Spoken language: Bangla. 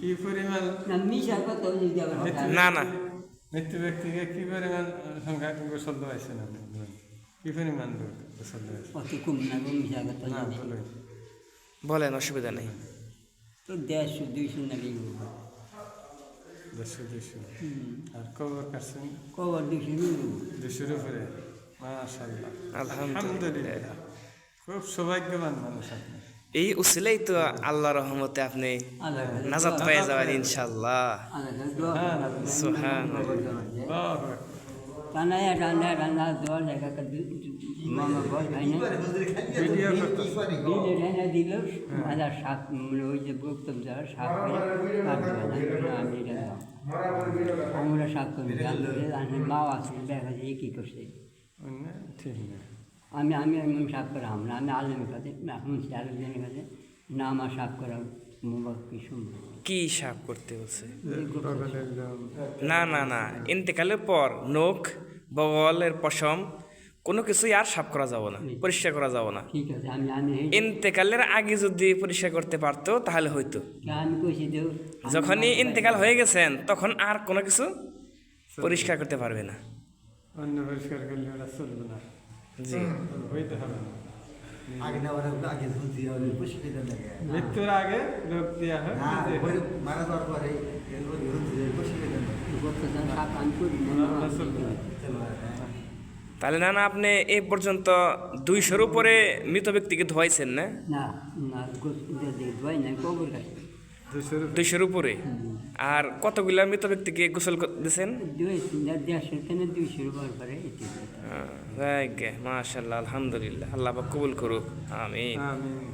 কি পরিমাণ না মিশা কথা যদি আবার না না মৃত্যু ব্যক্তিকে কি পরিমাণ সংখ্যা গোসল দেওয়াইছেন আপনি কি পরিমাণ লোক গোসল দেওয়াইছেন অত কম না গো মিশা কথা না যদি বলুন বলেন অসুবিধা নেই তো 150-200 নাকি 200 আর কবর কাটছেন কবার 200 200-র উপরে মাশাআল্লাহ আলহামদুলিল্লাহ খুব সৌভাগ্যবান মানুষ আপনি এই উসিলেই তো আল্লাহ রহমতে আপনি নাজাত পেয়ে যাবেন ইনশাআল্লাহ সুবহানাল্লাহ কানায় রান্না রান্না দেওয়ার জায়গা মামা বল ভাই না ভিডিও করতে দিলে রান্না দিল আদার শাক মানে ওই যে বক্তব্য যাওয়ার শাক করে কাটবে না আমি এটা আমরা শাক করি জানলে মাও আছে দেখা যায় কী করছে ঠিক না আমি আমি এমন শাক করা আমরা আমি আলমের কাছে শুনছি আলমের কাছে না আমার শাক করা মোবাইল কি শুনবো কি সাপ করতে বলছে বগলের লোম না না না ইন্তেকালের পর নখ বগলের পশম কোনো কিছুই আর সাফ করা যাব না পরিষ্কার করা যাব না ঠিক আছে আমি আমি ইন্তেকালের আগে যদি পরিষ্কার করতে পারতো তাহলে হইতো আমি কইছি যে যখনই ইন্তেকাল হয়ে গেছেন তখন আর কোনো কিছু পরিষ্কার করতে পারবে না অন্য পরিষ্কার করলে ওরা চলবে না জি হইতে হবে না আগে না ওরা আগে ধুতি হবে পুষ্পিত লাগে মৃত্যুর আগে লোক দেওয়া হয় না ওই মারা যাওয়ার পরে এগুলো ধুতি পুষ্পিত লাগে বক্তব্য শাক আমি করি তাহলে না না আপনি এই পর্যন্ত 200-র উপরে মৃত ব্যক্তিকে ধোয়াইছেন না না না দেখবাই না কবর কাছে 200-র 200-র উপরে আর কতগুলা মৃত ব্যক্তিকে গোসল দিয়েছেন 150-200 বার করে মাশাআল্লাহ আলহামদুলিল্লাহ আল্লাহ পাক কবুল করুক আমিন আমিন